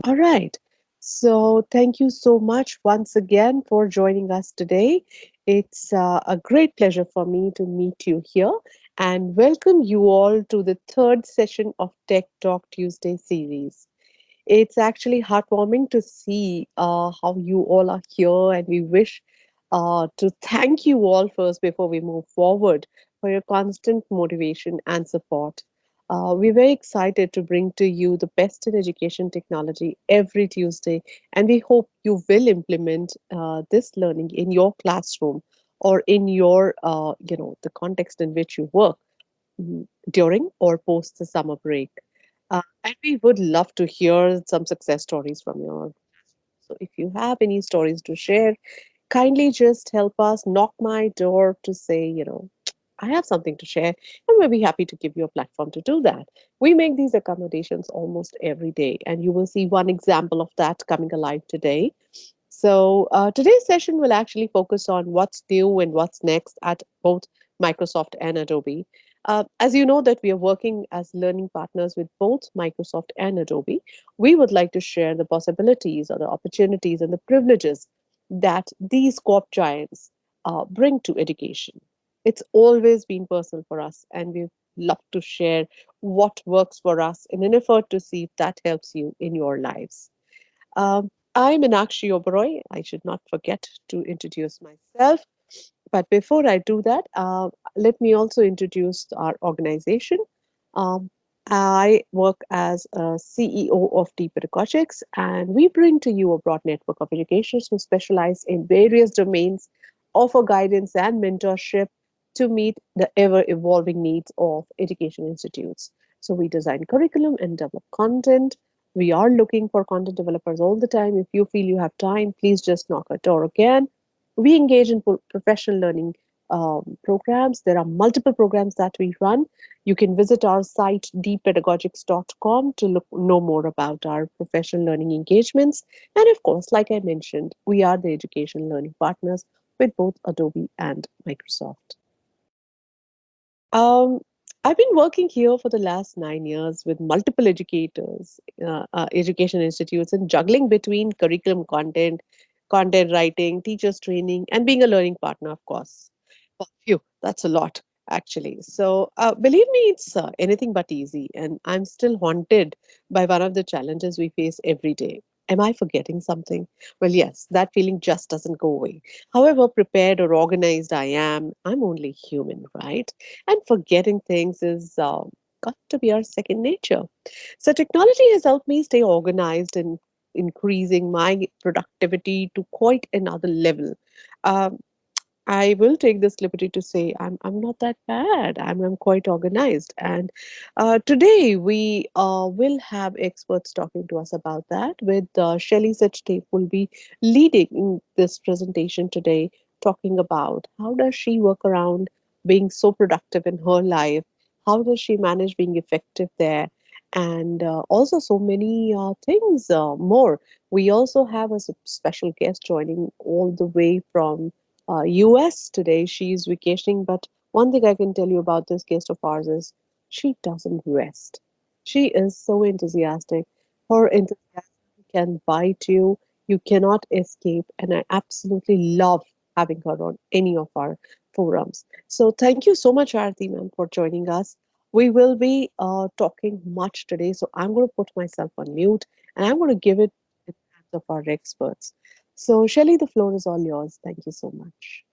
All right. So, thank you so much once again for joining us today. It's a great pleasure for me to meet you here and welcome you all to the third session of Tech Talk Tuesday series. It's actually heartwarming to see how you all are here, and we wish to thank you all first before we move forward for your constant motivation and support. We're very excited to bring to you the best in education technology every Tuesday, and we hope you will implement this learning in your classroom or in your, the context in which you work during or post the summer break. And we would love to hear some success stories from your. So if you have any stories to share, kindly just help us knock my door to say, I have something to share, and we'll be happy to give you a platform to do that. We make these accommodations almost every day, and you will see one example of that coming alive today. So, today's session will actually focus on what's new and what's next at both Microsoft and Adobe. As you know that we are working as learning partners with both Microsoft and Adobe, we would like to share the possibilities or the opportunities and the privileges that these corp giants bring to education. It's always been personal for us, and we love to share what works for us in an effort to see if that helps you in your lives. I'm Meenakshi Oberoi. I should not forget to introduce myself. But before I do that, let me also introduce our organization. Um, I work as a CEO of Deep Pedagogics, and we bring to you a broad network of educators who specialize in various domains, offer guidance and mentorship to meet the ever evolving needs of education institutes. So, we design curriculum and develop content. We are looking for content developers all the time. If you feel you have time, please just knock our door again. We engage in professional learning programs. There are multiple programs that we run. You can visit our site deeppedagogics.com to know more about our professional learning engagements. And of course, like I mentioned, we are the education learning partners with both Adobe and Microsoft. Um, I've been working here for the last 9 years with multiple educators, education institutes, and juggling between curriculum content, content writing, teachers training, and being a learning partner, of course. Phew, that's a lot, actually. So, believe me, it's anything but easy, and I'm still haunted by one of the challenges we face every day. Am I forgetting something? Well, yes, that feeling just doesn't go away. However prepared or organized I am, I'm only human, right? And forgetting things is got to be our second nature. So, technology has helped me stay organized and increasing my productivity to quite another level. Um, I will take this liberty to say I'm not that bad. I'm quite organized. And today we will have experts talking to us about that. With Shelley Sachdev will be leading this presentation today, talking about how does she work around being so productive in her life, how does she manage being effective there, and also so many things more. We also have a special guest joining all the way from US today. She's vacationing, but one thing I can tell you about this guest of ours is she doesn't rest. She is so enthusiastic. Her enthusiasm can bite you. You cannot escape. And I absolutely love having her on any of our forums. So thank you so much, Arati ma'am, for joining us. We will be talking much today. So I'm going to put myself on mute and I'm going to give it in the hands of our experts. So, Shelley, the floor is all yours. Thank you so much.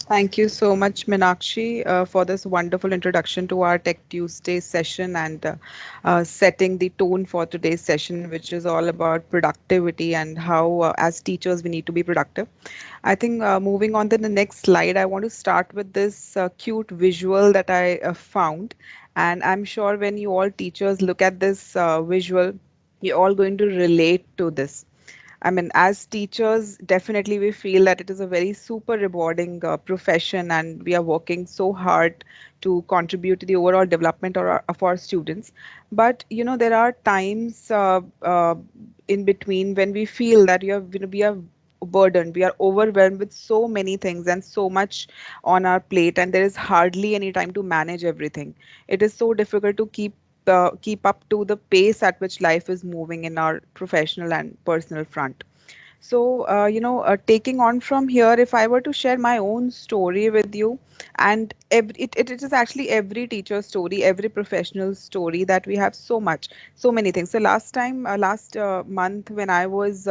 Thank you so much, Minakshi, for this wonderful introduction to our Tech Tuesday session and setting the tone for today's session, which is all about productivity and how, as teachers, we need to be productive. I think moving on to the next slide, I want to start with this cute visual that I found. And I'm sure when you all teachers look at this visual, you're all going to relate to this. I mean, as teachers, definitely we feel that it is a very super rewarding profession, and we are working so hard to contribute to the overall development of our students. But there are times in between when we feel that we are burdened, we are overwhelmed with so many things and so much on our plate, and there is hardly any time to manage everything. It is so difficult to keep keep up to the pace at which life is moving in our professional and personal front. So, taking on from here, if I were to share my own story with you, and it is actually every teacher's story, every professional story, that we have so many things. So last month, when I was,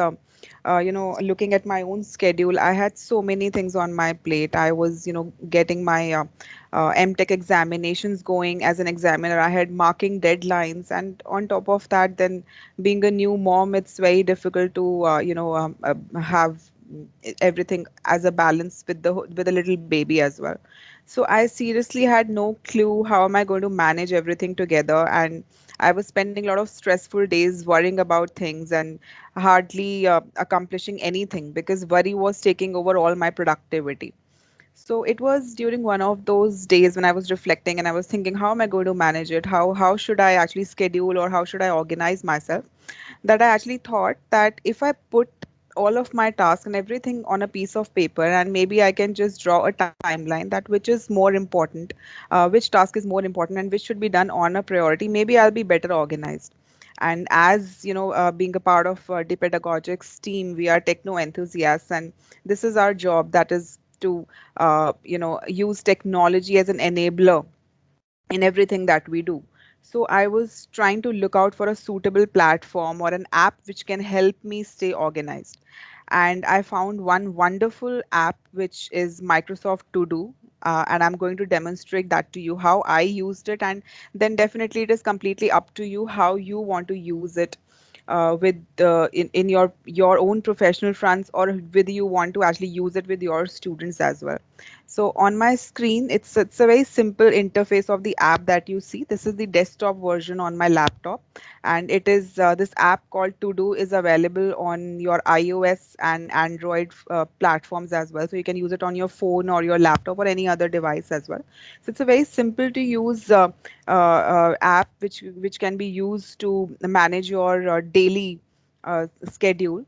looking at my own schedule, I had so many things on my plate. I was, getting my MTech examinations going as an examiner. I had marking deadlines, and on top of that, then being a new mom, it's very difficult to have everything as a balance with the little baby as well. So I seriously had no clue how am I going to manage everything together, and I was spending a lot of stressful days worrying about things and hardly accomplishing anything because worry was taking over all my productivity. So it was during one of those days when I was reflecting and I was thinking, how am I going to manage it? How should I actually schedule, or how should I organize myself? That I actually thought that if I put all of my tasks and everything on a piece of paper, and maybe I can just draw a timeline that which is more important, which task is more important and which should be done on a priority, maybe I'll be better organized. And as you know, being a part of the pedagogics team, we are techno enthusiasts, and this is our job, that is to use technology as an enabler in everything that we do. So I was trying to look out for a suitable platform or an app which can help me stay organized. And I found one wonderful app which is Microsoft To Do. And I'm going to demonstrate that to you how I used it, and then definitely it is completely up to you how you want to use it with in your own professional fronts, or whether you want to actually use it with your students as well. So on my screen, it's a very simple interface of the app that you see. This is the desktop version on my laptop, and it is this app called To Do is available on your iOS and Android platforms as well. So you can use it on your phone or your laptop or any other device as well. So it's a very simple to use app which can be used to manage your daily schedule.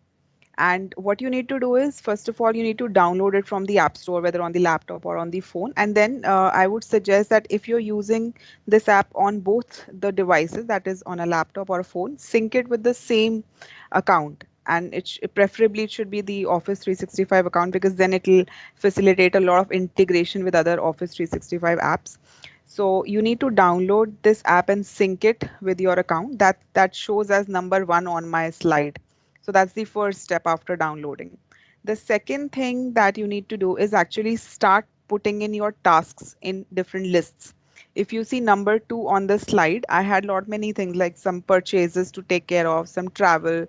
And what you need to do is, first of all, you need to download it from the App Store, whether on the laptop or on the phone. And then I would suggest that if you're using this app on both the devices, that is on a laptop or a phone, sync it with the same account. And preferably it should be the Office 365 account, because then it will facilitate a lot of integration with other Office 365 apps. So you need to download this app and sync it with your account. That shows as number one on my slide. So that's the first step after downloading. The second thing that you need to do is actually start putting in your tasks in different lists. If you see number two on the slide, I had lot many things like some purchases to take care of, some travel,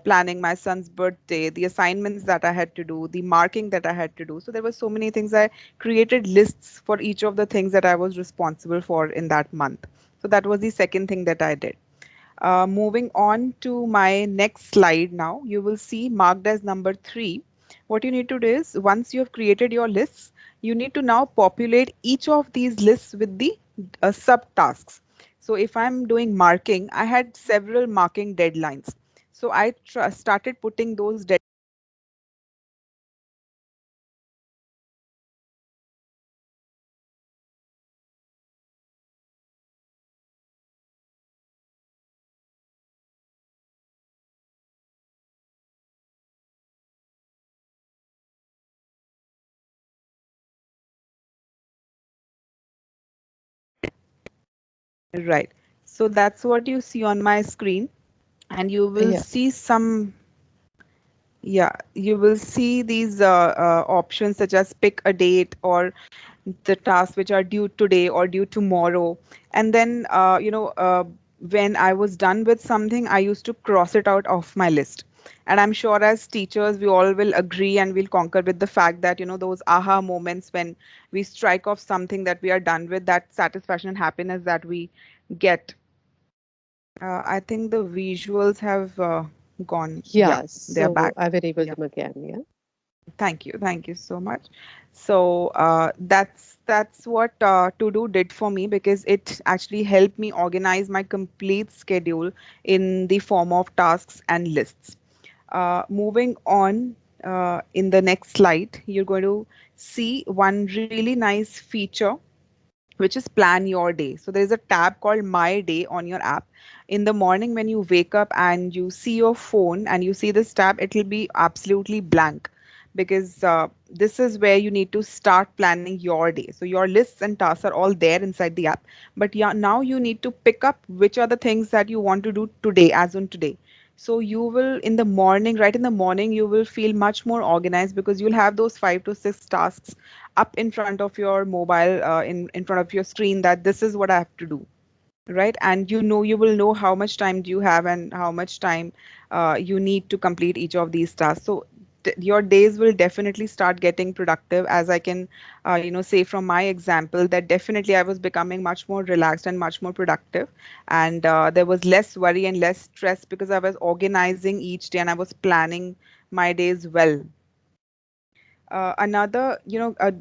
planning my son's birthday, the assignments that I had to do, the marking that I had to do. So there were so many things. I created lists for each of the things that I was responsible for in that month. So that was the second thing that I did. Moving on to my next slide now, you will see marked as number three. What you need to do is, once you have created your lists, you need to now populate each of these lists with the subtasks. So if I'm doing marking, I had several marking deadlines. So I started putting those right. So that's what you see on my screen, and you will Yeah. see some. Yeah, you will see these options such as pick a date, or the tasks which are due today or due tomorrow. And then, when I was done with something, I used to cross it out of my list. And I'm sure as teachers, we all will agree and we'll concur with the fact that, those aha moments when we strike off something that we are done with, that satisfaction and happiness that we get. I think the visuals have gone. Yeah, Yeah. they're So back. I've enabled Yeah. them again. Yeah. Thank you so much. So that's what To Do did for me, because it actually helped me organize my complete schedule in the form of tasks and lists. Moving on, in the next slide, you're going to see one really nice feature which is plan your day. So there is a tab called My Day on your app. In the morning, when you wake up and you see your phone and you see this tab, it will be absolutely blank, because this is where you need to start planning your day. So your lists and tasks are all there inside the app. But yeah, now you need to pick up which are the things that you want to do today, as on today. So you will, in the morning, right in the morning, you will feel much more organized, because you'll have those 5 to 6 tasks up in front of your mobile, in front of your screen, that this is what I have to do, right? And you will know how much time do you have and how much time you need to complete each of these tasks. So your days will definitely start getting productive, as I can say from my example, that definitely I was becoming much more relaxed and much more productive. And there was less worry and less stress, because I was organizing each day and I was planning my days well. Another,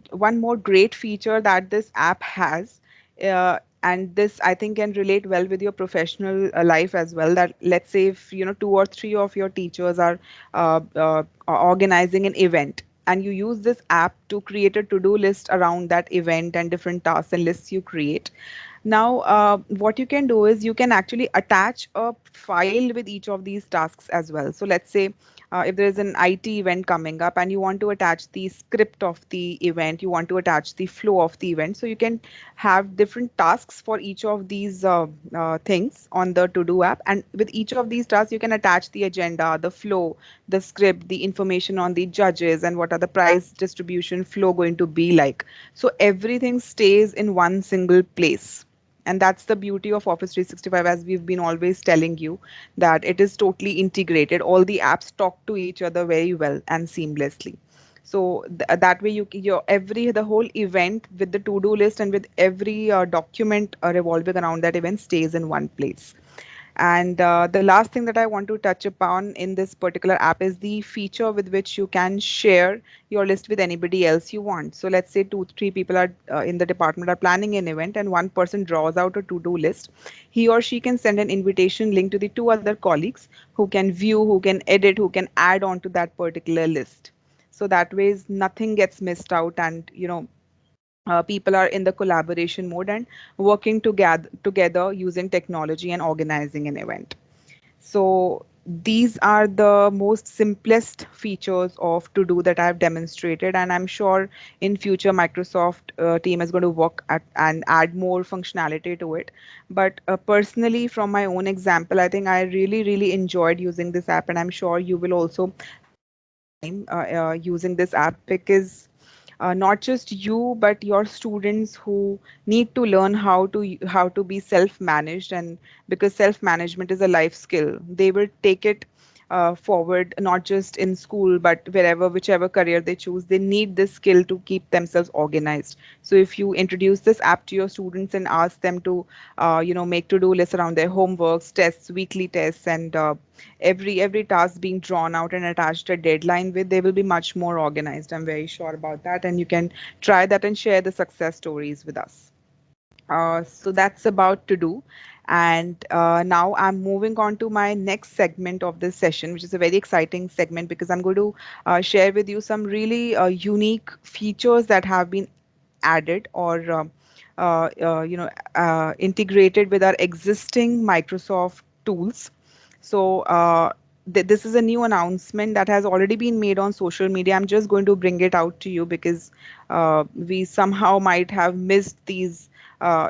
one more great feature that this app has, and this I think can relate well with your professional life as well. That, let's say, if 2 or 3 of your teachers are organizing an event, and you use this app to create a to-do list around that event and different tasks and lists you create. Now, what you can do is you can actually attach a file with each of these tasks as well. So let's say, if there is an IT event coming up and you want to attach the script of the event, you want to attach the flow of the event. So you can have different tasks for each of these things on the to do app. And with each of these tasks, you can attach the agenda, the flow, the script, the information on the judges, and what are the price distribution flow going to be like. So everything stays in one single place. And that's the beauty of Office 365, as we've been always telling you, that it is totally integrated. All the apps talk to each other very well and seamlessly. So that way, your every the whole event with the to do list and with every document revolving around that event stays in one place. And the last thing that I want to touch upon in this particular app is the feature with which you can share your list with anybody else you want. So let's say 2, 3 people are in the department are planning an event, and one person draws out a to-do list. He or she can send an invitation link to the 2 other colleagues, who can view, who can edit, who can add on to that particular list. So that way, nothing gets missed out, and people are in the collaboration mode and working together using technology and organizing an event. So these are the most simplest features of to do that I have demonstrated, and I'm sure in future Microsoft team is going to work at and add more functionality to it. But personally, from my own example, I think I really enjoyed using this app, and I'm sure you will also have a great time using this app, because not just you but your students who need to learn how to be self managed, and because self management is a life skill, they will take it forward, not just in school but wherever, whichever career they choose, they need this skill to keep themselves organized. So if you introduce this app to your students and ask them to make to do lists around their homeworks, tests, weekly tests, and every task being drawn out and attached a deadline with, they will be much more organized. I'm very sure about that, and you can try that and share the success stories with us. So that's about to do. And now I'm moving on to my next segment of this session, which is a very exciting segment, because I'm going to share with you some really unique features that have been added, or integrated with our existing Microsoft tools. So this is a new announcement that has already been made on social media. I'm just going to bring it out to you, because we somehow might have missed these,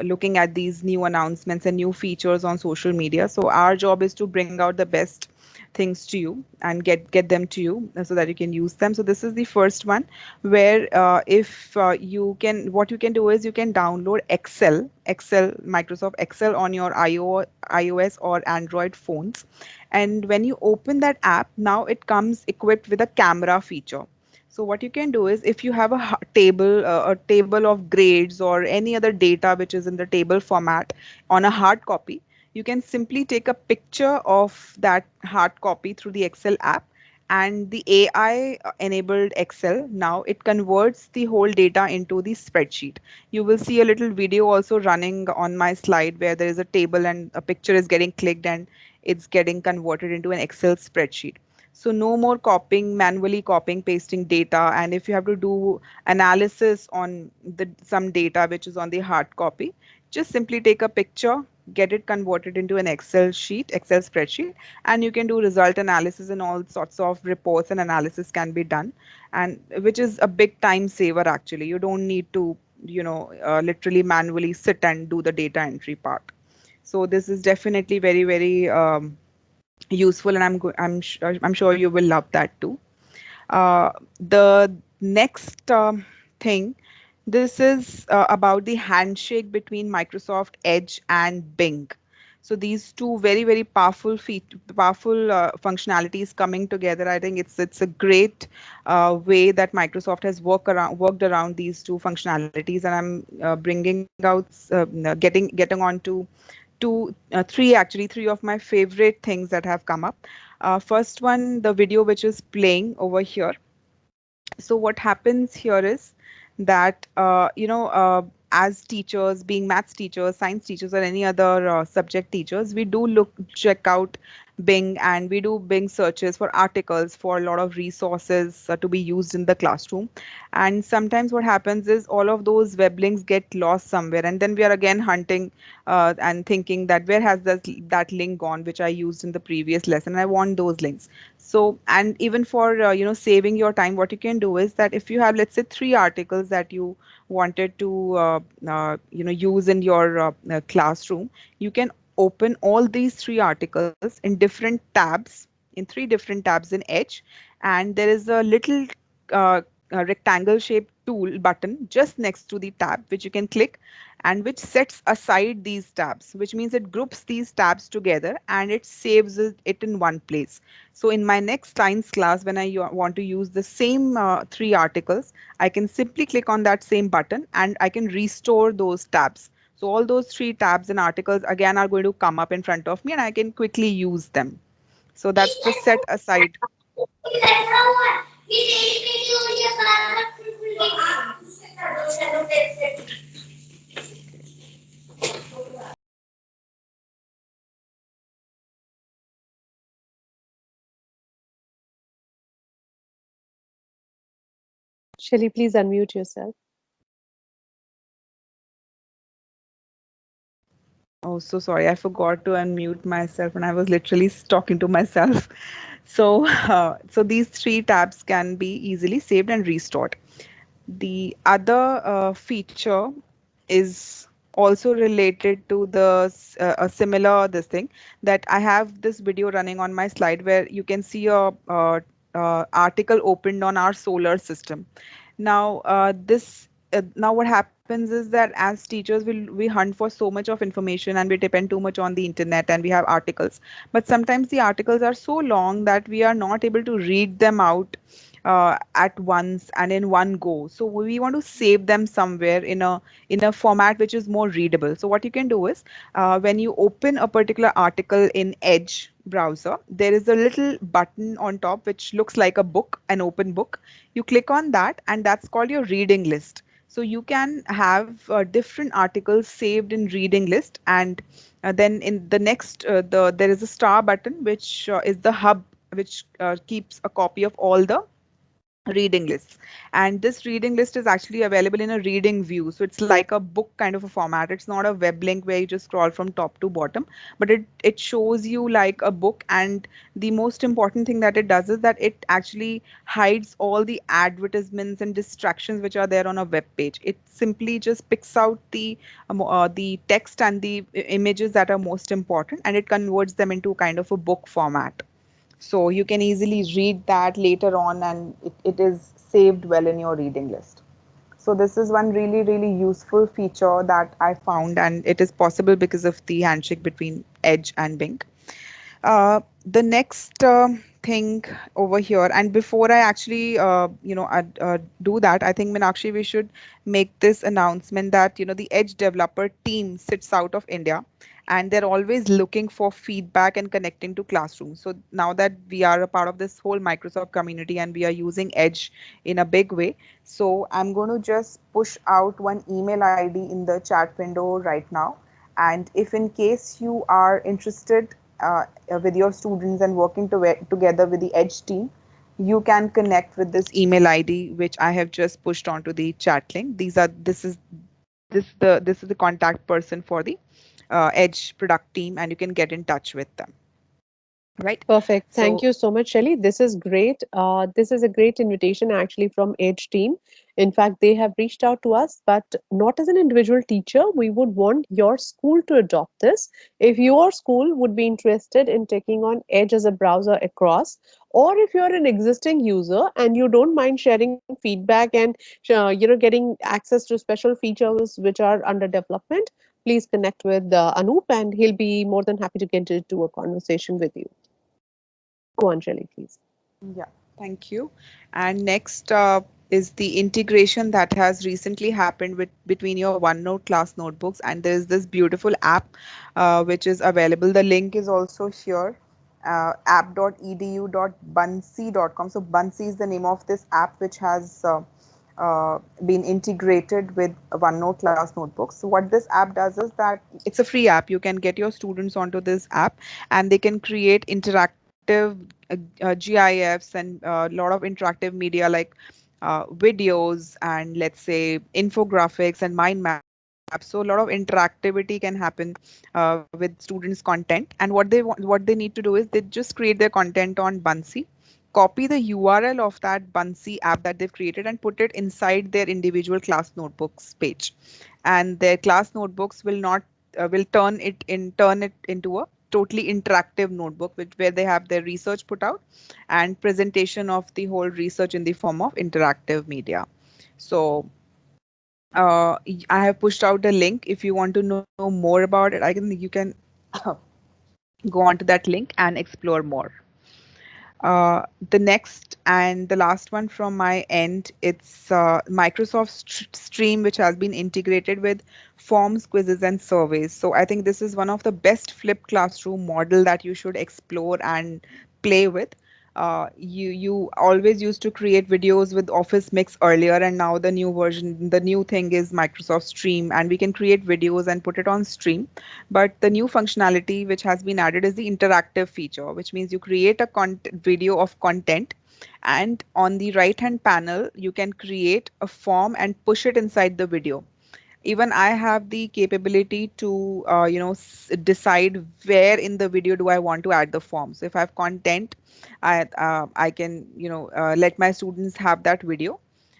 looking at these new announcements and new features on social media. So our job is to bring out the best things to you and get them to you, so that you can use them. So this is the first one, where if you can what you can do is you can download Excel, Microsoft Excel, on your iOS or Android phones. And when you open that app, now it comes equipped with a camera feature. So what you can do is, if you have a table of grades or any other data which is in the table format on a hard copy, you can simply take a picture of that hard copy through the Excel app, and the AI enabled Excel, now it converts the whole data into the spreadsheet. You will see a little video also running on my slide, where there is a table and a picture is getting clicked and it's getting converted into an Excel spreadsheet. So no more copying, manually copying, pasting data. And if you have to do analysis on the some data which is on the hard copy, just simply take a picture, get it converted into an Excel sheet, Excel spreadsheet, and you can do result analysis, and all sorts of reports and analysis can be done, and which is a big time saver actually. You don't need to, literally manually sit and do the data entry part. So this is definitely very, very useful, and I'm sure you will love that too. The next thing, this is about the handshake between Microsoft Edge and Bing. So these two very, very powerful functionalities coming together. I think it's a great way that Microsoft has worked around these two functionalities, and I'm bringing out getting on to three, actually three of my favorite things that have come up. First one, the video which is playing over here. So what happens here is that as teachers, being maths teachers, science teachers, or any other subject teachers, we do check out Bing, and we do Bing searches for articles, for a lot of resources to be used in the classroom. And sometimes what happens is all of those web links get lost somewhere, and then we are again hunting and thinking that where has that link gone which I used in the previous lesson. I want those links. So, and even for saving your time, what you can do is that if you have, let's say, three articles that you wanted to use in your classroom, you can open all these three articles in different tabs, in three different tabs in Edge, and there is a little uh, rectangle shaped tool button just next to the tab which you can click, and which sets aside these tabs, which means it groups these tabs together and it saves it in one place. So in my next science class, when I want to use the same three articles, I can simply click on that same button and I can restore those tabs. So all those three tabs and articles again are going to come up in front of me, and I can quickly use them. So that's the set aside. Shall you please unmute yourself? Oh, so sorry. I forgot to unmute myself and I was literally talking to myself. So, so these three tabs can be easily saved and restored. The other feature is also related to a similar this thing, that I have this video running on my slide where you can see a article opened on our solar system. Now, now what happens is that as teachers we hunt for so much of information and we depend too much on the internet and we have articles, but sometimes the articles are so long that we are not able to read them out at once and in one go. So we want to save them somewhere in a format which is more readable. So what you can do is, when you open a particular article in Edge browser, there is a little button on top which looks like a book, an open book. You click on that, and that's called your reading list. So you can have different articles saved in reading list, and then in the next there is a star button which is the hub, which keeps a copy of all the reading lists. And this reading list is actually available in a reading view, so it's like a book kind of a format. It's not a web link where you just scroll from top to bottom, but it shows you like a book. And the most important thing that it does is that it actually hides all the advertisements and distractions which are there on a web page. It simply just picks out the text and the images that are most important, and it converts them into kind of a book format, so you can easily read that later on, and it is saved well in your reading list. So this is one really, really useful feature that I found, and it is possible because of the handshake between Edge and Bing. The next thing over here, and before I actually, do that, I think Minakshi, we should make this announcement that the Edge developer team sits out of India, and they're always looking for feedback and connecting to classrooms. So now that we are a part of this whole Microsoft community and we are using Edge in a big way, so I'm going to just push out one email ID in the chat window right now. And if in case you are interested with your students and working together with the Edge team, you can connect with this email ID which I have just pushed onto the chat link. This is the contact person for the Edge product team, and you can get in touch with them, right? Perfect. Thank So you so much, Shelley. This is great. This is a great invitation actually from Edge team. In fact, they have reached out to us, but not as an individual teacher. We would want your school to adopt this. If your school would be interested in taking on Edge as a browser across, or if you're an existing user and you don't mind sharing feedback and getting access to special features which are under development, please connect with Anoop, and he'll be more than happy to get into a conversation with you. Go on, Shelley, please. yeah, thank you. And next is the integration that has recently happened between your OneNote class notebooks, and there is this beautiful app which is available. The link is also here, app.edu.bunsey.com. So Bunsey is the name of this app which has been integrated with OneNote class notebooks. So what this app does is that it's a free app. You can get your students onto this app, and they can create interactive GIFs and a lot of interactive media like videos and, let's say, infographics and mind maps. So a lot of interactivity can happen with students' content. And what they need to do is they just create their content on Bunsey, copy the URL of that Bunsey app that they've created, and put it inside their individual class notebooks page. And their class notebooks will not will turn it into a totally interactive notebook where they have their research put out and presentation of the whole research in the form of interactive media. So I have pushed out a link. If you want to know more about it, you can go onto that link and explore more. The next and the last one from my end, it's Microsoft Stream, which has been integrated with forms, quizzes, and surveys. So I think this is one of the best flipped classroom model that you should explore and play with. You always used to create videos with Office Mix earlier, and now the new thing is Microsoft Stream, and we can create videos and put it on Stream. But the new functionality which has been added is the interactive feature, which means you create a video of content, and on the right hand panel you can create a form and push it inside the video. Even I have the capability to decide where in the video do I want to add the form. So if I have content, I can let my students have that video.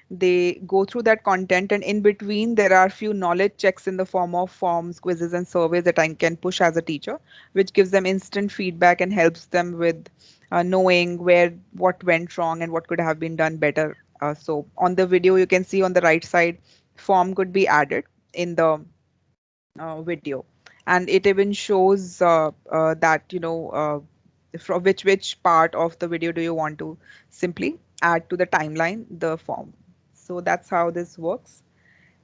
They go through that content, and in between there are few knowledge checks in the form of forms, quizzes, and surveys that I can push as a teacher, which gives them instant feedback and helps them with knowing where what went wrong and what could have been done better. So on the video you can see on the right side, form could be added in the video, and it even shows that from which part of the video do you want to simply add to the timeline the form. So that's how this works.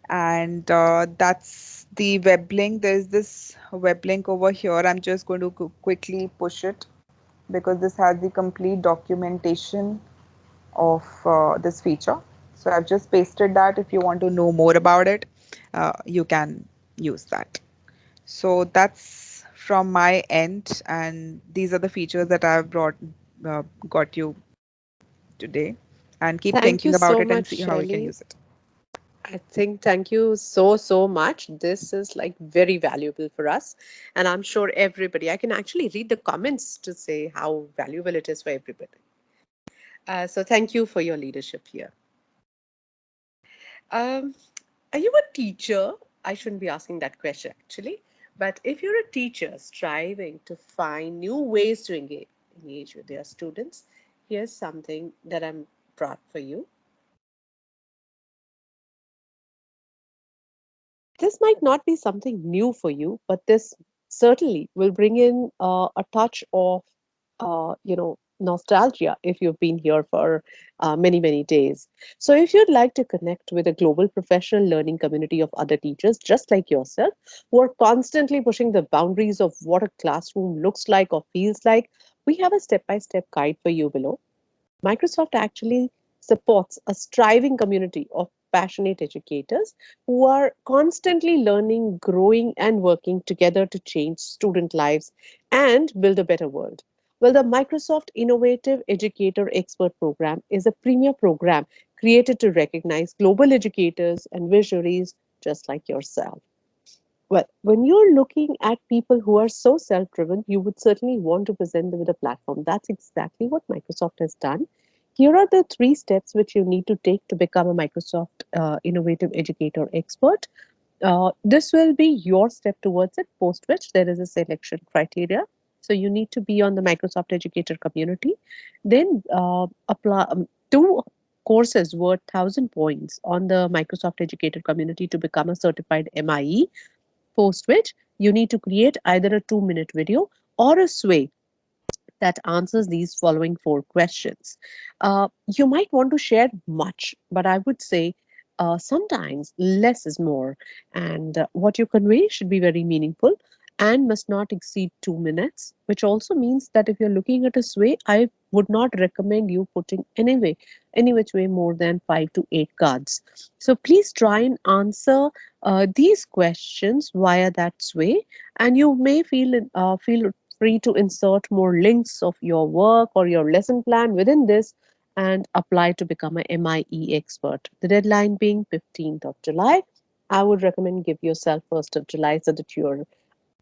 And that's the web link. There's this web link over here. I'm just going to quickly push it because this has the complete documentation of this feature. So I've just pasted that. If you want to know more about it, you can use that. So that's from my end, and these are the features that I've got you today. And keep Thank thinking you about so it and much, see how we can Shelley. use it. I think thank you so, so much. This is like very valuable for us. And I'm sure everybody, I can actually read the comments to say how valuable it is for everybody. So thank you for your leadership here. Um, are you a teacher? I shouldn't be asking that question actually. But if you're a teacher striving to find new ways to engage with your students, here's something that I'm brought for you. This might not be something new for you, but this certainly will bring in a touch of, nostalgia if you've been here for many, many days. So, if you'd like to connect with a global professional learning community of other teachers just like yourself, who are constantly pushing the boundaries of what a classroom looks like or feels like, we have a step by step guide for you below. Microsoft actually supports a striving community of passionate educators who are constantly learning, growing, and working together to change student lives and build a better world. Well, the Microsoft Innovative Educator Expert Program is a premier program created to recognize global educators and visionaries just like yourself. Well, when you're looking at people who are so self driven, you would certainly want to present them with a platform. That's exactly what Microsoft has done. Here are the three steps which you need to take to become a Microsoft Innovative Educator Expert. This will be your step towards it, post which there is a selection criteria. So you need to be on the Microsoft Educator community. Then apply two courses worth 1,000 points on the Microsoft Educator community to become a certified MIE, post which you need to create either a 2-minute video or a sway that answers these following four questions. You might want to share much, but I would say sometimes less is more. And what you convey should be very meaningful and must not exceed 2 minutes, which also means that if you're looking at a sway, I would not recommend you putting any which way more than 5 to 8 cards. So please try and answer these questions via that sway, and you may feel free to insert more links of your work or your lesson plan within this and apply to become a MIE expert. The deadline being 15th of July. I would recommend give yourself 1st of July so that you're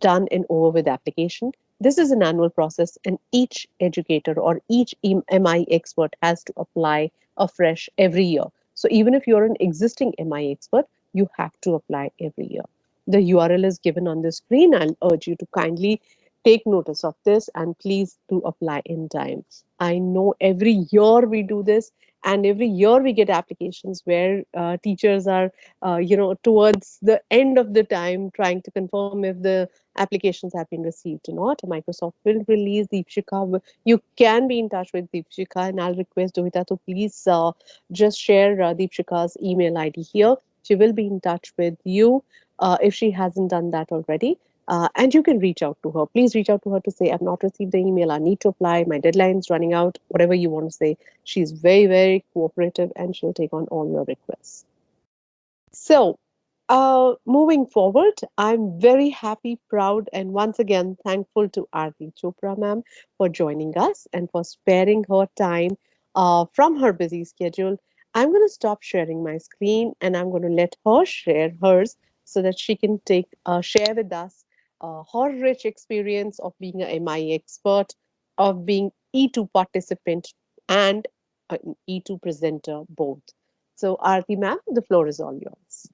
done and over with application. This is an annual process, and each educator or each MI expert has to apply afresh every year. So even if you're an existing MI expert, you have to apply every year. The URL is given on the screen. I'll urge you to kindly take notice of this and please do apply in time. I know every year we do this, and every year we get applications where teachers are towards the end of the time trying to confirm if the applications have been received or not. Microsoft will release Deepshika. You can be in touch with Deepshika, and I'll request Dohita to please just share Deepshika's email ID here. She will be in touch with you if she hasn't done that already. And you can reach out to her. Please reach out to her to say, I've not received the email. I need to apply. My deadline's running out. Whatever you want to say. She's very, very cooperative and she'll take on all your requests. So, moving forward, I'm very happy, proud, and once again thankful to Aarti Chopra ma'am for joining us and for sparing her time from her busy schedule. I'm going to stop sharing my screen and I'm going to let her share hers so that she can share with us her rich experience of being a MI expert, of being E2 participant, and an E2 presenter both. So, Aarti ma'am, the floor is all yours.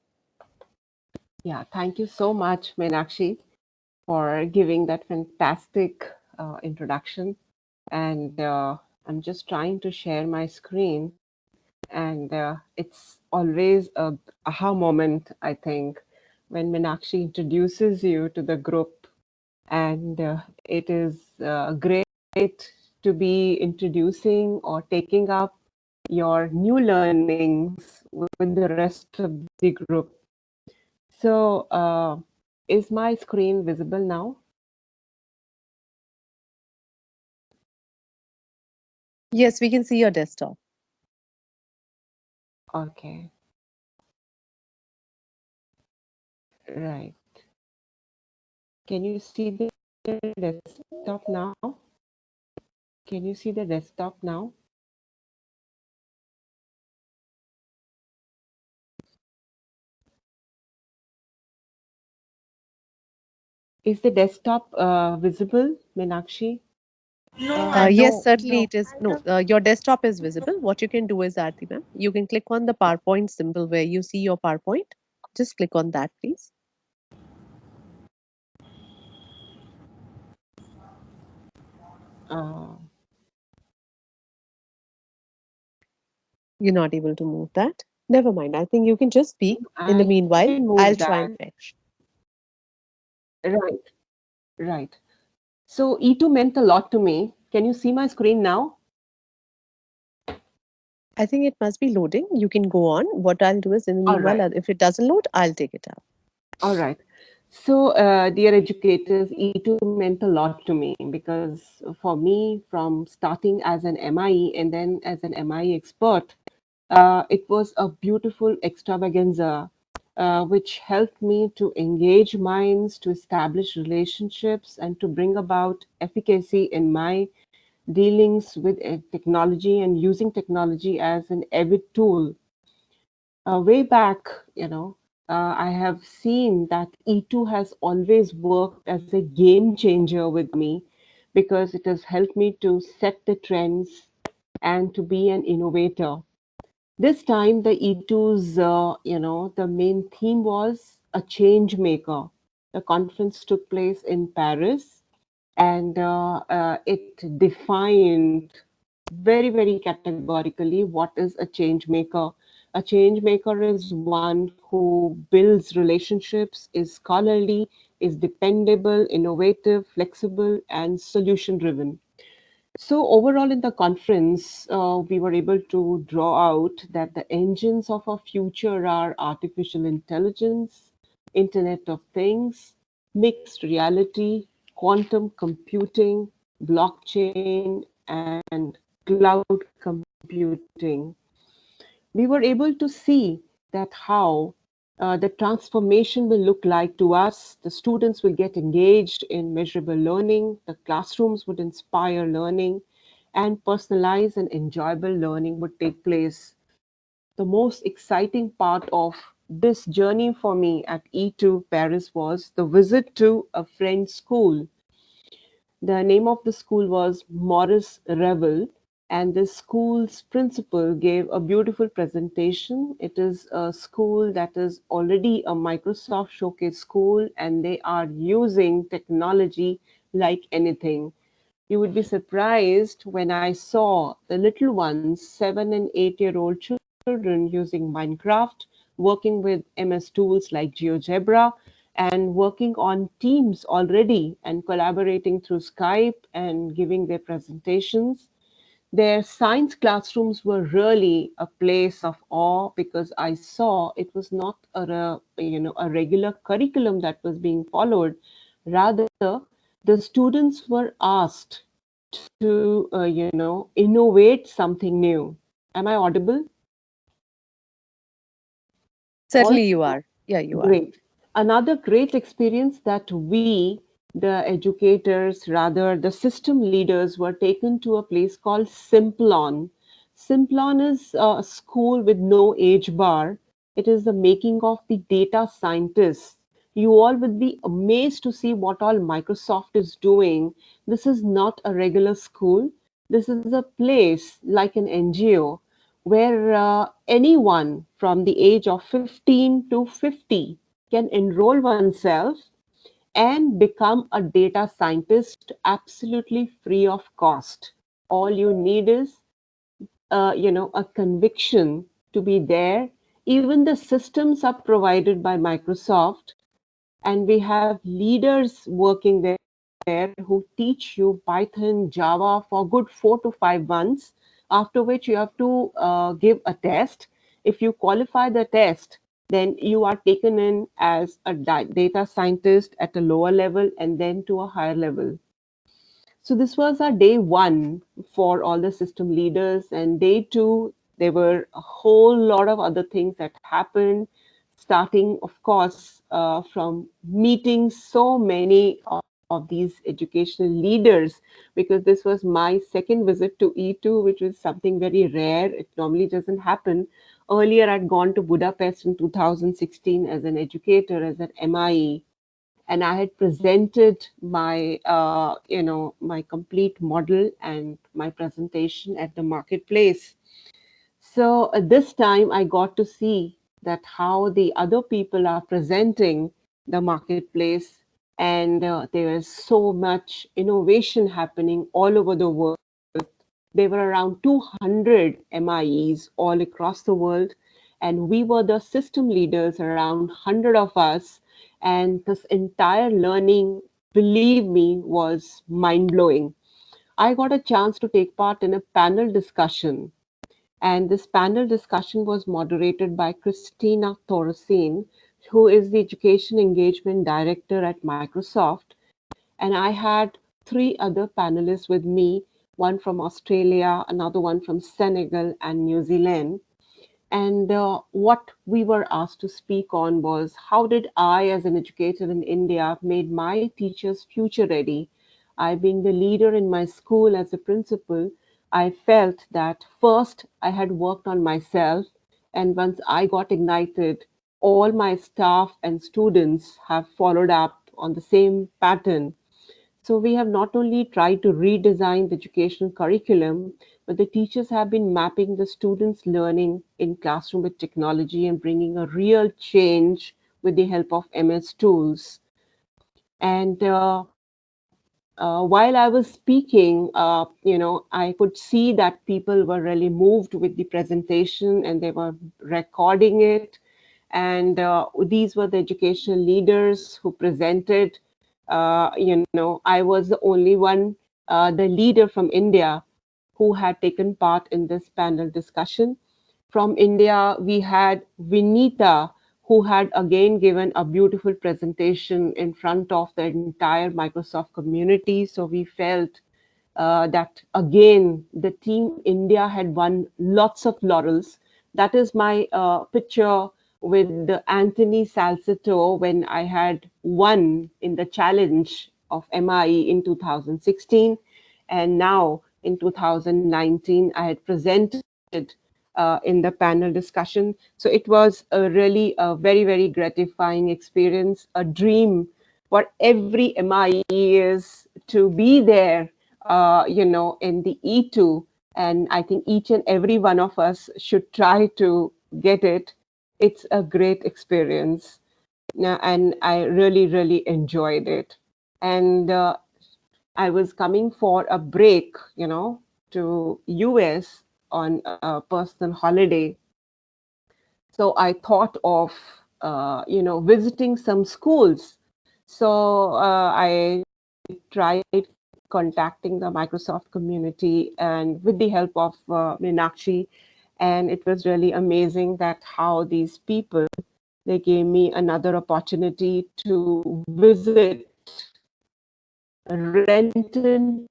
Yeah, thank you so much, Meenakshi, for giving that fantastic introduction. And I'm just trying to share my screen, and it's always a aha moment, I think, when Meenakshi introduces you to the group, and it is great to be introducing or taking up your new learnings with the rest of the group. So, is my screen visible now? Yes, we can see your desktop. Okay, right. Can you see the desktop now? Can you see the desktop now? Is the desktop visible, Meenakshi? Yes, No, certainly it is. No, your desktop is visible. What you can do is, Aarti ma'am, you can click on the PowerPoint symbol where you see your PowerPoint. Just click on that, please. Uh, You're not able to move that. Never mind. I think you can just speak. In the I meanwhile, can move I'll try that. and fetch. Right, right. So E2 meant a lot to me. Can you see my screen now? I think it must be loading. You can go on. What I'll do is, in the All meanwhile, right, if it doesn't load, I'll take it out. all right. So, dear educators, E2 meant a lot to me because for me, from starting as an MIE and then as an MIE expert, It was a beautiful extravaganza which helped me to engage minds, to establish relationships, and to bring about efficacy in my dealings with technology and using technology as an avid tool. Way back, you know, I have seen that E2 has always worked as a game changer with me because it has helped me to set the trends and to be an innovator. This time, the E2's, the main theme was a change maker. The conference took place in Paris, and it defined very, very categorically what is a change maker. A change maker is one who builds relationships, is scholarly, is dependable, innovative, flexible, and solution driven. So, overall, in the conference, we were able to draw out that the engines of our future are artificial intelligence, Internet of Things, mixed reality, quantum computing, blockchain, and cloud computing. We were able to see that how the transformation will look like to us. The students will get engaged in measurable learning, the classrooms would inspire learning, and personalized and enjoyable learning would take place. The most exciting part of this journey for me at E2 Paris was the visit to a French school. The name of the school was Maurice Revel, and this school's principal gave a beautiful presentation. It is a school that is already a Microsoft Showcase school, and they are using technology like anything. You would be surprised when I saw the little ones, 7 and 8-year-old children, using Minecraft, working with MS tools like GeoGebra, and working on Teams already and collaborating through Skype and giving their presentations. Their science classrooms were really a place of awe because I saw it was not a regular curriculum that was being followed. Rather, the students were asked to innovate something new. Am I audible? Certainly, Also, you are. Yeah, you are. great. Another great experience that we, the educators, rather the system leaders, were taken to a place called Simplon. Simplon is a school with no age bar. It is the making of the data scientists. You all would be amazed to see what all Microsoft is doing. This is not a regular school. This is a place like an NGO where anyone from the age of 15 to 50 can enroll oneself and become a data scientist absolutely free of cost. All you need is a conviction to be there. Even the systems are provided by Microsoft, and we have leaders working there who teach you Python, Java for good 4 to 5 months, after which you have to give a test. If you qualify the test, then you are taken in as a data scientist at a lower level and then to a higher level. So this was our day one for all the system leaders, and day two, there were a whole lot of other things that happened, starting, of course, from meeting so many of these educational leaders, because this was my second visit to E2, which was something very rare. It normally doesn't happen. Earlier, I'd gone to Budapest in 2016 as an educator, as an MIE, and I had presented my my complete model and my presentation at the marketplace. So this time I got to see that how the other people are presenting the marketplace, and there is so much innovation happening all over the world. There were around 200 MIEs all across the world, and we were the system leaders, around 100 of us. And this entire learning, believe me, was mind blowing. I got a chance to take part in a panel discussion, and this panel discussion was moderated by Christina Thoresin, who is the Education Engagement Director at Microsoft. And I had three other panelists with me, one from Australia, another one from Senegal and New Zealand. And what we were asked to speak on was how did I, as an educator in India, made my teachers future ready. I, being the leader in my school as a principal, I felt that first I had worked on myself, and once I got ignited, all my staff and students have followed up on the same pattern. So we have not only tried to redesign the educational curriculum, but the teachers have been mapping the students' learning in classroom with technology and bringing a real change with the help of MS tools. And while I was speaking, I could see that people were really moved with the presentation and they were recording it. And these were the educational leaders who presented. I was the only one, the leader from India, who had taken part in this panel discussion. From India, we had Vinita, who had again given a beautiful presentation in front of the entire Microsoft community. So we felt that again, the team India had won lots of laurels. That is my picture with the Anthony Salcedo when I had won in the challenge of MIE in 2016. And now in 2019, I had presented in the panel discussion. So it was a really a very, very gratifying experience, a dream for every MIE is to be there, in the E2. And I think each and every one of us should try to get it. It's a great experience. And I really, really enjoyed it. And I was coming for a break, to US on a personal holiday. So I thought of, visiting some schools. So I tried contacting the Microsoft community and with the help of Meenakshi. And it was really amazing that how these people, they gave me another opportunity to visit Renton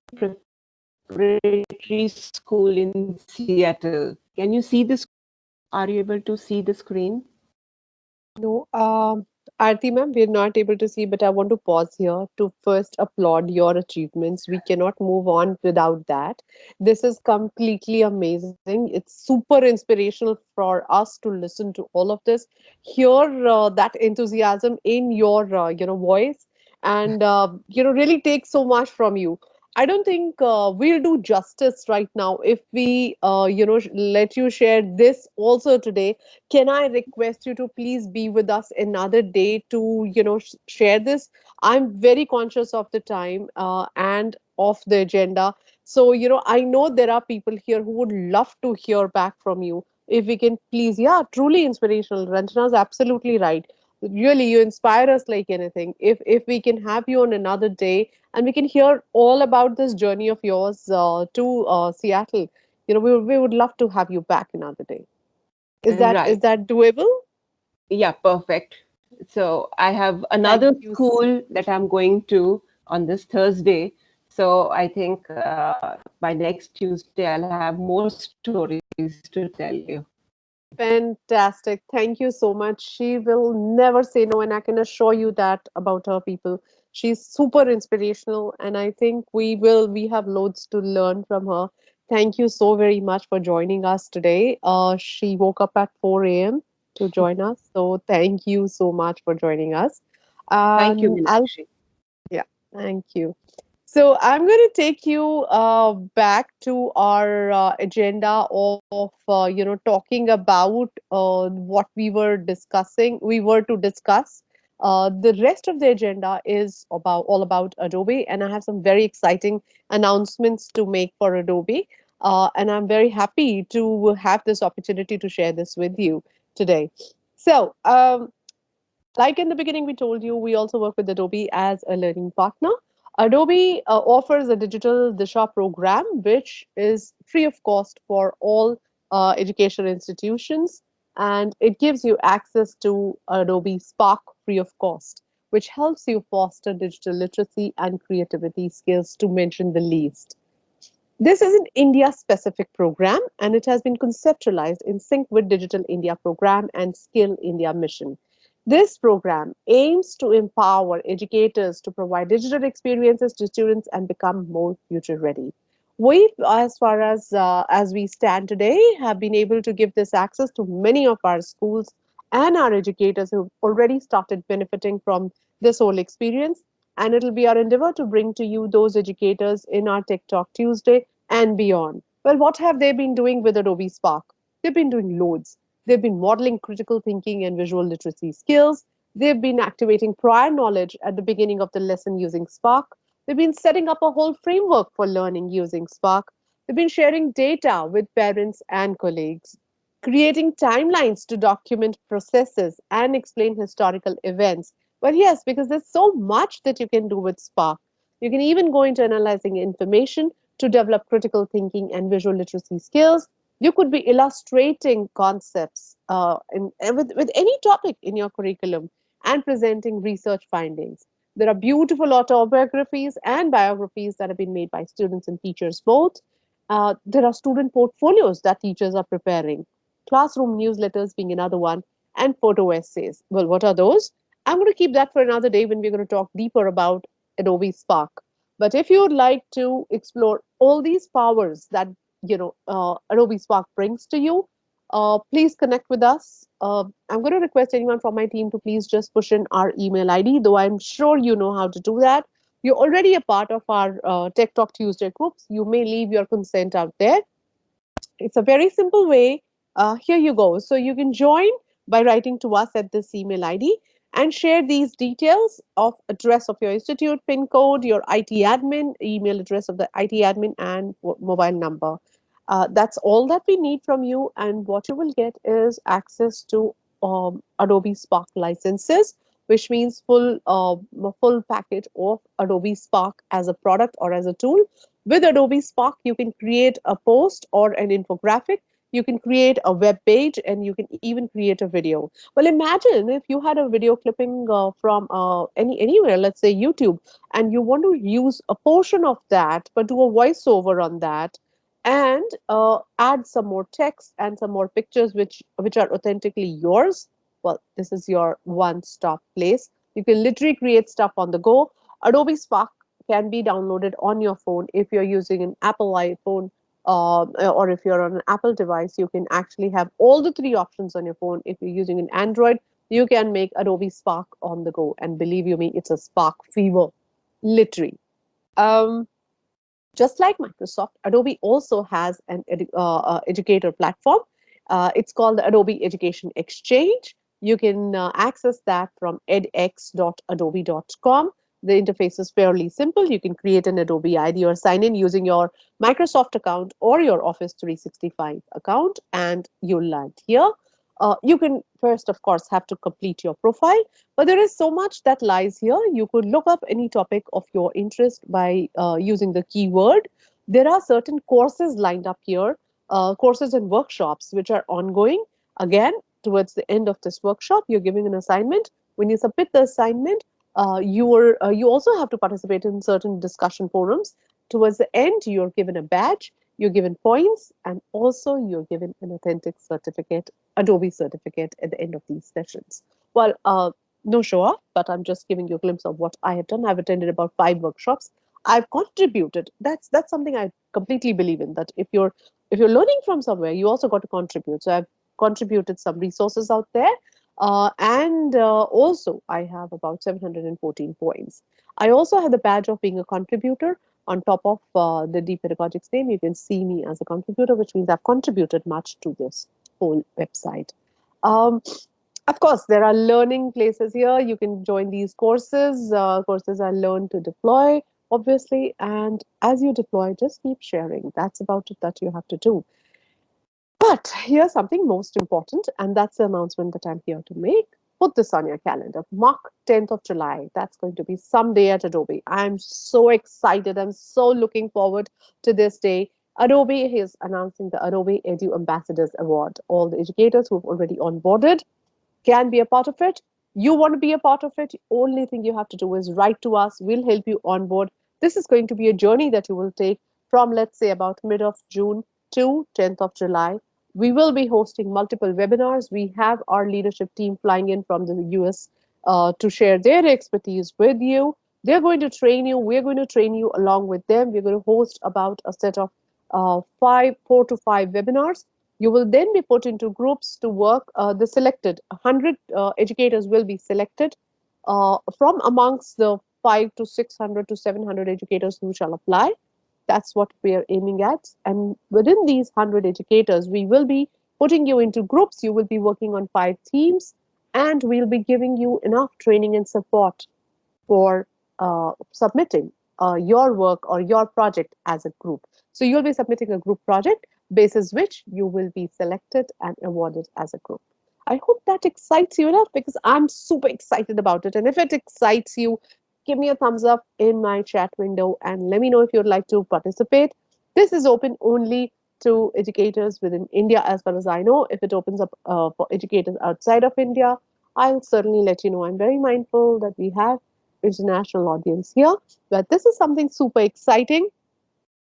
Preparatory School in Seattle. Can you see the screen? Are you able to see the screen? No, Aarti ma'am, we're not able to see, but I want to pause here to first applaud your achievements. We cannot move on without that. This is completely amazing. It's super inspirational for us to listen to all of this, hear that enthusiasm in your voice, and really take so much from you. I don't think we'll do justice right now if we let you share this also today. Can I request you to please be with us another day to, share this? I'm very conscious of the time and of the agenda. So, I know there are people here who would love to hear back from you. If we can please, yeah, truly inspirational. Ranjana is absolutely right. Really, you inspire us like anything. If we can have you on another day and we can hear all about this journey of yours to Seattle, we would love to have you back another day. Is Right. that doable? Yeah, perfect. So I have Thank another you. school that I'm going to on this Thursday. So I think by next Tuesday, I'll have more stories to tell you. Fantastic. Thank you so much. She will never say no, and I can assure you that about her people. She's super inspirational, and I think we have loads to learn from her. Thank you so very much for joining us today. She woke up at 4 a.m. to join us, so thank you so much for joining us. Thank you, I'll Meenakshi. Yeah, thank you. So I'm going to take you back to our agenda of talking about what we were to discuss. The rest of the agenda is about all about Adobe, and I have some very exciting announcements to make for Adobe. And I'm very happy to have this opportunity to share this with you today. So, like in the beginning, we told you we also work with Adobe as a learning partner. Adobe offers a digital Disha program, which is free of cost for all educational institutions, and it gives you access to Adobe Spark free of cost, which helps you foster digital literacy and creativity skills, to mention the least. This is an India-specific program, and it has been conceptualized in sync with Digital India program and Skill India mission. This program aims to empower educators to provide digital experiences to students and become more future ready. We, as far as we stand today, have been able to give this access to many of our schools and our educators who've already started benefiting from this whole experience. And it'll be our endeavor to bring to you those educators in our Tech Talk Tuesday and beyond. Well, what have they been doing with Adobe Spark? They've been doing loads. They've been modeling critical thinking and visual literacy skills. They've been activating prior knowledge at the beginning of the lesson using Spark. They've been setting up a whole framework for learning using Spark. They've been sharing data with parents and colleagues, creating timelines to document processes and explain historical events. Well, yes, because there's so much that you can do with Spark. You can even go into analyzing information to develop critical thinking and visual literacy skills. You could be illustrating concepts with any topic in your curriculum and presenting research findings. There are beautiful autobiographies and biographies that have been made by students and teachers both. There are student portfolios that teachers are preparing, classroom newsletters being another one, and photo essays. Well, what are those? I'm going to keep that for another day when we're going to talk deeper about Adobe Spark. But if you would like to explore all these powers that Adobe Spark brings to you, please connect with us. I'm going to request anyone from my team to please just push in our email ID, though I'm sure you know how to do that. You're already a part of our Tech Talk Tuesday groups. You may leave your consent out there. It's a very simple way. Here you go. So you can join by writing to us at this email ID and share these details of address of your institute, PIN code, your IT admin, email address of the IT admin, and mobile number. That's all that we need from you. And what you will get is access to Adobe Spark licenses, which means full package of Adobe Spark as a product or as a tool. With Adobe Spark, you can create a post or an infographic. You can create a web page, and you can even create a video. Well, imagine if you had a video clipping from anywhere, let's say YouTube, and you want to use a portion of that, but do a voiceover on that, and add some more text and some more pictures which are authentically yours. Well, this is your one-stop place. You can literally create stuff on the go. Adobe Spark can be downloaded on your phone if you're using an Apple iPhone, or if you're on an Apple device. You can actually have all the three options on your phone. If you're using an Android, you can make Adobe Spark on the go, and believe you me, it's a Spark fever, literally. Um, just like Microsoft, Adobe also has an educator platform. It's called the Adobe Education Exchange. You can access that from edx.adobe.com. The interface is fairly simple. You can create an Adobe ID or sign in using your Microsoft account or your Office 365 account, and you'll land here. You can first, of course, have to complete your profile, but there is so much that lies here. You could look up any topic of your interest by using the keyword. There are certain courses lined up here, courses and workshops which are ongoing. Again, towards the end of this workshop, you're giving an assignment. When you submit the assignment, you also have to participate in certain discussion forums. Towards the end, you're given a badge, you're given points, and also you're given an authentic certificate, Adobe certificate, at the end of these sessions. Well, no show off, but I'm just giving you a glimpse of what I have done. I've attended about 5 workshops. I've contributed. That's something I completely believe in. That if you're learning from somewhere, you also got to contribute. So I've contributed some resources out there, and also I have about 714 points. I also have the badge of being a contributor. On top of the Deep Pedagogics name, you can see me as a contributor, which means I've contributed much to this whole website. Um, of course, there are learning places here. You can join these courses. Courses are learn to deploy, obviously. And as you deploy, just keep sharing. That's about it that you have to do. But here's something most important, and that's the announcement that I'm here to make. Put this on your calendar. Mark 10th of July. That's going to be someday at Adobe. I'm so excited. I'm so looking forward to this day. Adobe is announcing the Adobe Edu Ambassadors Award. All the educators who've already onboarded can be a part of it. You want to be a part of it, the only thing you have to do is write to us. We'll help you onboard. This is going to be a journey that you will take from, let's say, about mid of June to 10th of July. We will be hosting multiple webinars. We have our leadership team flying in from the US to share their expertise with you. They're going to train you. We're going to train you along with them. We're going to host about a set of 4 to 5 webinars. You will then be put into groups to work. The selected 100 educators will be selected from amongst the 5 to 600 to 700 educators who shall apply. That's what we are aiming at. And within these 100 educators, we will be putting you into groups. You will be working on 5 teams, and we'll be giving you enough training and support for submitting your work or your project as a group. So you'll be submitting a group project basis which you will be selected and awarded as a group. I hope that excites you enough because I'm super excited about it. And if it excites you, give me a thumbs up in my chat window and let me know if you'd like to participate. This is open only to educators within India, as far as I know. If it opens up for educators outside of India, I'll certainly let you know. I'm very mindful that we have international audience here, but this is something super exciting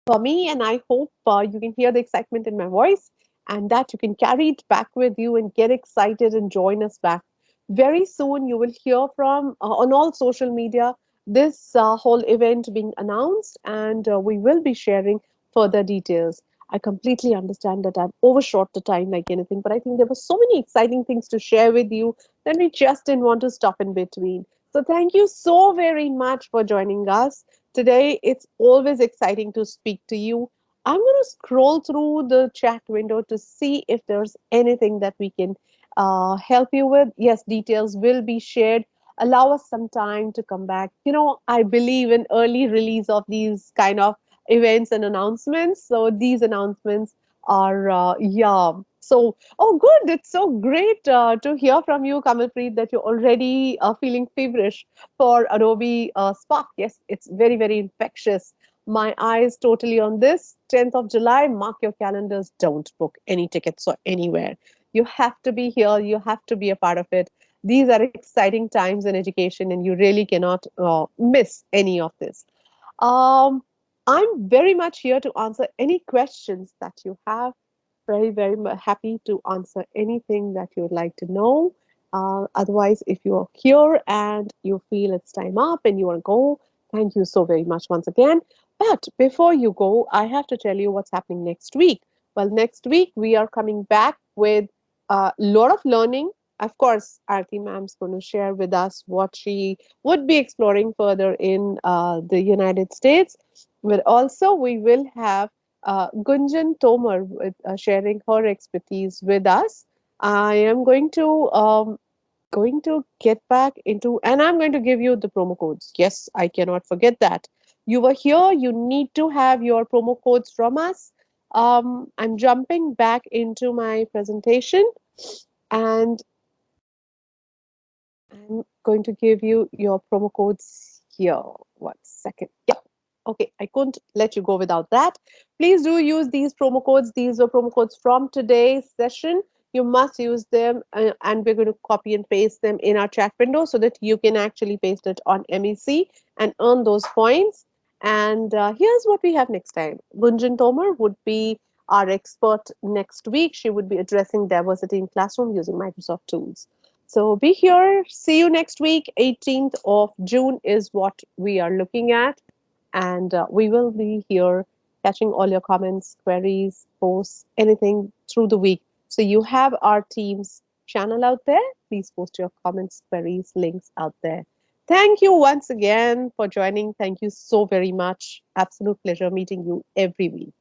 for me, and I hope you can hear the excitement in my voice and that you can carry it back with you and get excited and join us back. Very soon, you will hear from on all social media this whole event being announced, and we will be sharing further details. I completely understand that I've overshot the time like anything, but I think there were so many exciting things to share with you that we just didn't want to stop in between. So, thank you so very much for joining us today. It's always exciting to speak to you. I'm going to scroll through the chat window to see if there's anything that we can help you with. Yes, details will be shared. Allow us some time to come back. I believe in early release of these kind of events and announcements. So these announcements are, yeah. So, oh, good. It's so great to hear from you, Kamalpreet, that you're already feeling feverish for Adobe Spark. Yes, it's very, very infectious. My eyes totally on this. 10th of July, mark your calendars. Don't book any tickets or anywhere. You have to be here. You have to be a part of it. These are exciting times in education, and you really cannot miss any of this. Um, I'm very much here to answer any questions that you have. Very, very happy to answer anything that you would like to know. Otherwise, if you're here and you feel it's time up and you want to go, thank you so very much once again. But before you go, I have to tell you what's happening next week. Well, next week we are coming back with a lot of learning. Of course, Aarti ma'am's going to share with us what she would be exploring further in the United States. But also, we will have Gunjan Tomar with, sharing her expertise with us. I am going to get back into, and I'm going to give you the promo codes. Yes, I cannot forget that. You were here, you need to have your promo codes from us. I'm jumping back into my presentation and I'm going to give you your promo codes here. 1 second. Yeah. Okay, I couldn't let you go without that. Please do use these promo codes. These are promo codes from today's session. You must use them, and we're going to copy and paste them in our chat window so that you can actually paste it on MEC and earn those points. And here's what we have next time. Gunjan Tomar would be our expert next week. She would be addressing diversity in classroom using Microsoft tools. So be here. See you next week. 18th of June is what we are looking at. And we will be here catching all your comments, queries, posts, anything through the week. So you have our team's channel out there. Please post your comments, queries, links out there. Thank you once again for joining. Thank you so very much. Absolute pleasure meeting you every week.